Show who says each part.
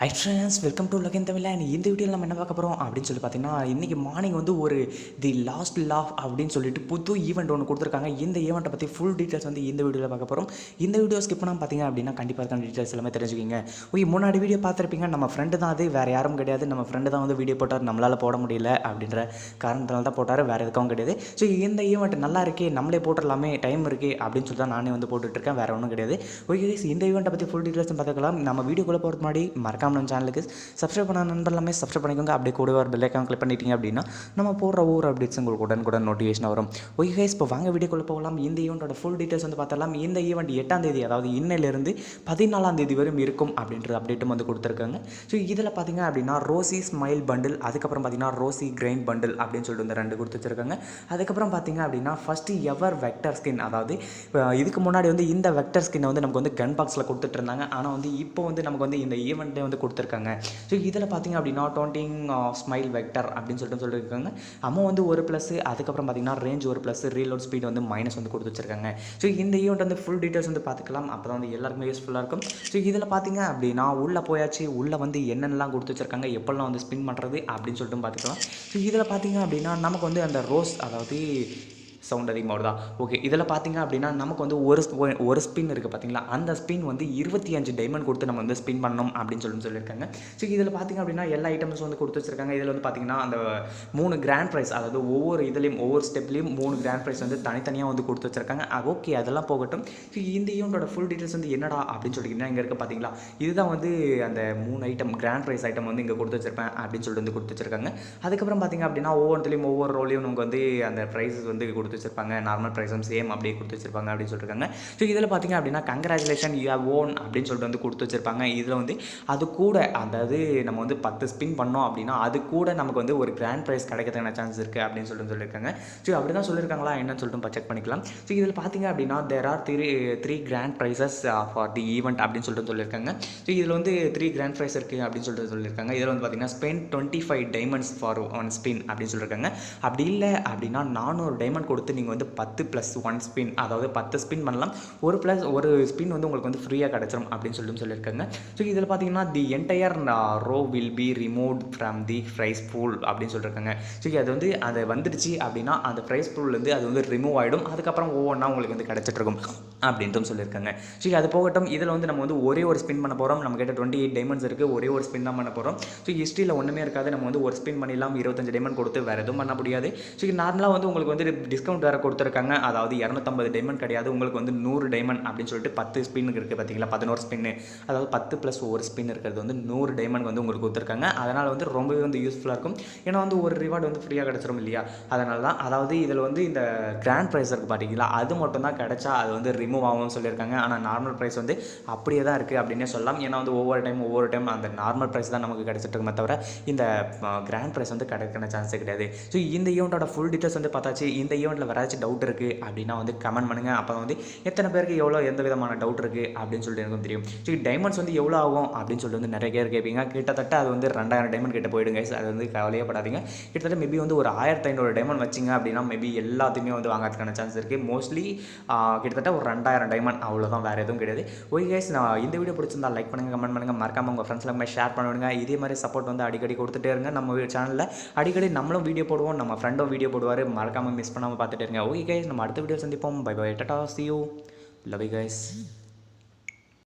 Speaker 1: High friends, welcome to லகின் தமிழ். இந்த வீடியோவில் நம்ம என்ன பார்க்க போகிறோம் அப்படின்னு சொல்லி பார்த்தீங்கன்னா, இன்றைக்கி மார்னிங் வந்து ஒரு தி லாஸ்ட் லாஃப் அப்படின்னு சொல்லிட்டு புது ஈவெண்ட் ஒன்று கொடுத்துருக்காங்க. இந்த ஈவெண்ட்டை பற்றி ஃபுல் டீட்டெயில்ஸ் வந்து இந்த வீடியோவில் பார்க்க போகிறோம். இந்த வீடியோ ஸ்கிப் பண்ணாமல் பார்த்தீங்க அப்படின்னா கண்டிப்பாக இருக்கான டீட்டெயில்ஸ் எல்லாமே தெரிஞ்சுக்கிங்க. முன்னாடி வீடியோ பார்த்துருப்பீங்க, நம்ம ஃப்ரெண்டு தான், அது வேறு யாரும் கிடையாது. நம்ம ஃப்ரெண்டு தான் வந்து வீடியோ போட்டார், நம்மளால் போட முடியல அப்படின்ற காரணத்தினால தான் போட்டார், வேறு எதுக்கும் கிடையாது. ஸோ இந்த ஈவெண்ட் நல்லா இருக்கே, நம்மளே போட்டுடலாமே, டைம் இருக்குது அப்படின்னு சொல்லி தான் நானே வந்து போட்டுட்ருக்கேன், வேறு ஒன்றும் கிடையாது. இந்த ஈவெண்ட்டை பற்றி ஃபுல் டீட்டெயில்ஸ் பார்த்துக்கலாம். நம்ம வீடியோக்குள்ளே போகிறது முன்னாடி மறக்காம நம்ம சேனலுக்கு சப்ஸ்கிரைப் பண்ண நண்பர் எல்லாமே சப்ஸ்கிரைப் பண்ணிக்கோங்க. அப்படியே கூட ஒரு பெல் ஐக்கான் கிளிக் பண்ணிட்டீங்க அப்படின்னா நம்ம போடுற ஒவ்வொரு அப்டேட்ஸ் உங்களுக்கு உடனுக்குடன் நோட்டிஃபிகேஷன் வரும். ஓகே கைஸ், இப்போ வாங்க வீடியோக்குள்ளே போகலாம். இந்த ஈவெண்ட்டோட ஃபுல் டீட்டெயில்ஸ் வந்து பார்த்தலாம். இந்த ஈவெண்ட் 8ஆம் தேதி, அதாவது இன்னிலிருந்து 14ஆம் தேதி வரையும் இருக்கும் அப்படின்ற அப்டேட்டும் வந்து கொடுத்துருக்காங்க. ஸோ இதில் பார்த்தீங்க அப்படின்னா ரோசி ஸ்மைல் பண்டில், அதுக்கப்புறம் பார்த்தீங்கன்னா ரோசி கிரைண்ட் பண்டில் அப்படின்னு சொல்லிட்டு இந்த 2 கொடுத்து வச்சிருக்காங்க. அதுக்கப்புறம் பார்த்தீங்க அப்படின்னா ஃபஸ்ட்டு எவர் வெக்டர் ஸ்கின், அதாவது இதுக்கு முன்னாடி வந்து இந்த வெக்டர் ஸ்கின்னை வந்து நமக்கு வந்து கன் பாக்ஸில் கொடுத்துட்டு இருந்தாங்க. ஆனால் வந்து இப்போ வந்து நமக்கு வந்து இந்த ஈவெண்ட்டே வந்து கொடுத்துருக்காங்க. ஸோ இதில் பார்த்திங்க அப்படின்னா டோண்டிங் ஸ்மைல் வெக்டர் அப்படின்னு சொல்லியிருக்காங்க. அமௌண்ட் வந்து ஒரு ப்ளஸ், அதுக்கப்புறம் பார்த்திங்கன்னா ரேஞ்ச் ஒரு ப்ளஸ், ரீலோட் ஸ்பீட் வந்து மைனஸ் வந்து கொடுத்து வச்சிருக்காங்க. ஸோ இந்த ஈவெண்ட் வந்து ஃபுல் டீட்டெயில்ஸ் வந்து பார்த்துக்கலாம், அப்போ தான் வந்து எல்லாருக்குமே யூஸ்ஃபுல்லாக இருக்கும். ஸோ இதில் பார்த்திங்க அப்படின்னா உள்ளே போயாச்சு, உள்ளே வந்து என்னென்னலாம் கொடுத்து வச்சிருக்காங்க, எப்போல்லாம் வந்து ஸ்பின் பண்ணுறது அப்படின்னு சொல்லிட்டு பார்த்துக்கலாம். ஸோ இதில் பார்த்திங்க அப்படின்னா நமக்கு வந்து அந்த ரோஸ், அதாவது சவுண்ட் அதிகமாக வருதா, ஓகே. இதில் பார்த்தீங்க அப்படின்னா நமக்கு வந்து ஒரு ஸ்பின் இருக்குது பார்த்தீங்களா, அந்த ஸ்பின் வந்து 25 டைமண்ட் கொடுத்து நம்ம வந்து ஸ்பின் பண்ணணும் அப்படின்னு சொல்லியிருக்காங்க. ஸோ இதில் பார்த்தீங்க அப்படின்னா எல்லா ஐட்டம்ஸும் வந்து கொடுத்து வச்சிருக்காங்க. இதில் வந்து பார்த்தீங்கன்னா அந்த 3 கிராண்ட் ப்ரைஸ், அதாவது ஒவ்வொரு இதுலேயும் ஒவ்வொரு ஸ்டெப்லேயும் 3 கிராண்ட் ப்ரைஸ் வந்து தனித்தனியாக வந்து கொடுத்து வச்சிருக்காங்க. ஓகே, அதெல்லாம் போகட்டும். ஸோ இந்த ஈவெண்ட்டோட ஃபுல் டீட்டெயில்ஸ் வந்து என்னடா அப்படின்னு சொல்லிக்கிங்கன்னா இங்கே இருக்க பார்த்தீங்களா, இதுதான் வந்து அந்த 3 ஐட்டம் கிராண்ட் ப்ரைஸ் ஐட்டம் வந்து இங்கே கொடுத்து வச்சிருப்பேன் அப்படின்னு சொல்லிட்டு வந்து கொடுத்து வச்சிருக்காங்க. அதுக்கப்புறம் பார்த்தீங்க அப்படின்னா ஒவ்வொருத்துலேயும் ஒவ்வொரு ரோலையும் நமக்கு வந்து அந்த ப்ரைஸஸ் வந்து கொடுத்து வச்சிருப்பாங்க. நார்மல் ப்ரைஸும் சேம் அப்படியே கொடுத்து வச்சிருப்பாங்க அப்படின்னு சொல்லியிருக்காங்க. ஸோ இதில் பார்த்தீங்க அப்படின்னா கங்க்ராச்சுலேஷன் யூ ஹேவ் ஓன் அப்படின்னு சொல்லிட்டு வந்து கொடுத்து வச்சிருப்பாங்க. இதில் வந்து அது கூட, அதாவது நம்ம வந்து 10 ஸ்பின் பண்ணோம் அப்படின்னா அது கூட நமக்கு வந்து ஒரு கிராண்ட் ப்ரைஸ் கிடைக்கிறதுக்கான சான்ஸ் இருக்குது அப்படின்னு சொல்லியிருக்காங்க. ஸோ அப்படி தான் சொல்லியிருக்காங்களா என்னன்னு சொல்லிட்டு செக் பண்ணிக்கலாம். ஸோ இதில் பார்த்தீங்க அப்படின்னா there are three grand prizes for the event அப்படின்னு சொல்லியிருக்காங்க. ஸோ இதில் வந்து 3 கிராண்ட் ப்ரைஸ் இருக்குது அப்படின்னு சொல்லியிருக்காங்க. இதில் வந்து பார்த்தீங்கன்னா ஸ்பெண்ட் 25 டைமண்ட்ஸ் ஃபார் 1 ஸ்பின் அப்படின்னு சொல்லியிருக்காங்க. அப்படி இல்லை அப்படின்னா 400 டைமண்ட் கொடுத்து நீங்கள் வந்து 10 + 1 ஸ்பின், அதாவது 10 ஸ்பின் பண்ணலாம், ஒரு ஸ்பின் வந்து உங்களுக்கு வந்து ஃப்ரீயாக கிடச்சிரும் அப்படின்னு சொல்லியிருக்காங்க. ஸோ இதில் பார்த்தீங்கன்னா the entire row will be removed from the prize pool அப்படின்னு சொல்லியிருக்காங்க. ஸோ அது வந்து அதை வந்துடுச்சு அப்படின்னா அந்த ப்ரைஸ் பூல்லேருந்து அது வந்து ரிமூவ் ஆகிடும். அதுக்கப்புறம் ஒவ்வொன்றா உங்களுக்கு வந்து கிடச்சிட்டு இருக்கும் அப்படின்ட்டு சொல்லியிருக்காங்க. ஸோ அது போகட்டும். இதில் வந்து நம்ம வந்து ஒரே ஒரு ஸ்பின் பண்ண போகிறோம். நம்ம கிட்ட 28 டைமண்ட்ஸ் இருக்குது, ஒரே ஒரு ஸ்பின் தான் பண்ண போகிறோம். ஸோ ஹிஸ்ட்ரியில் ஒன்றுமே இருக்காது, நம்ம வந்து ஒரு ஸ்பின் பண்ணிடலாம். 25 டைமண்ட் கொடுத்து வேறு எதுவும் பண்ண முடியாது. ஸோ நார்மலாக வந்து உங்களுக்கு வந்து டிஸ்கவுண்ட் வேறு கொடுத்துருக்காங்க, அதாவது 250 டைமண்ட் கிடையாது, உங்களுக்கு வந்து 100 டைமண்ட் அப்படின்னு சொல்லிட்டு 10 ஸ்பின் இருக்குது பார்த்தீங்களா, 11 ஸ்பின்னு, அதாவது 10 + 1 ஸ்பின் இருக்கிறது வந்து 100 டைமண்ட் வந்து உங்களுக்கு கொடுத்துருக்காங்க. அதனால் வந்து ரொம்பவே வந்து யூஸ்ஃபுல்லாக இருக்கும். ஏன்னா வந்து ஒரு ரிவார்டு வந்து ஃப்ரீயாக கிடச்சிரும் இல்லையா, அதனால தான். அதாவது இதில் வந்து இந்த கிராண்ட் ப்ரைஸ் இருக்குது பார்த்தீங்களா, அது மட்டும் தான் கிடச்சா அது வந்து ரிமூவ் ஆகும்னு சொல்லியிருக்காங்க. ஆனால் நார்மல் ப்ரைஸ் வந்து அப்படியே தான் இருக்குது அப்படின்னே சொல்லலாம். ஏன்னா வந்து ஒவ்வொரு டைம் அந்த நார்மல் ப்ரைஸ் தான் நமக்கு கிடச்சிட்டு இருக்குமே தவிர இந்த கிராண்ட் ப்ரைஸ் வந்து கிடைக்கிற சான்ஸே கிடையாது. ஸோ இந்த ஈவெண்ட்டோட ஃபுல் டீட்டெயில்ஸ் வந்து பார்த்தாச்சு. இந்த ஈவெண்ட்டில் வேறாச்சும் டவுட் இருக்குது அப்படின்னா வந்து கமெண்ட் பண்ணுங்கள். அப்போ வந்து எத்தனை பேருக்கு எந்த விதமான டவுட் இருக்குது அப்படின்னு சொல்லிட்டு எனக்கும் தெரியும். ஸோ டைமண்ட்ஸ் வந்து எவ்வளோ ஆகும் அப்படின்னு சொல்லிட்டு வந்து நிறைய பேர் கேட்பீங்க. கிட்டத்தட்ட அது வந்து 2000 டைமண்ட் கிட்ட போயிடுங்க. அது வந்து கவலையப்படாதீங்க. கிட்டத்தட்ட மேபி வந்து ஒரு 1500 டைமண்ட் வச்சிங்க அப்படின்னா மேபி எல்லாத்தையுமே வந்து வாங்கிறதுக்கான சான்ஸ் இருக்குது. மோஸ்ட்லி கிட்டத்தட்ட ஒரு 2000 டைமண்ட், அவ்வளோதான், வேறு எதுவும் கிடையாது. ஓகே கைஸ், நான் இந்த வீடியோ பிடிச்சிருந்தா லைக் பண்ணுங்கள், கமெண்ட் பண்ணுங்கள், மறக்காமல் உங்கள் ஃப்ரெண்ட்ஸ் எல்லாமே ஷேர் பண்ணிவிடுங்க. இதே மாதிரி சப்போர்ட் வந்து அடிக்கடி கொடுத்துட்டே இருங்க. நம்ம சேனலில் அடிக்கடி நம்மளும் வீடியோ போடுவோம், நம்ம ஃப்ரெண்டும் வீடியோ போடுவார், மறக்காமல் மிஸ் பண்ணாமல் பார்த்துட்டே இருங்க. ஓகே கைஸ், நம்ம அடுத்த வீடியோ சந்திப்போம். Bye bye, tata, see you, love you guys.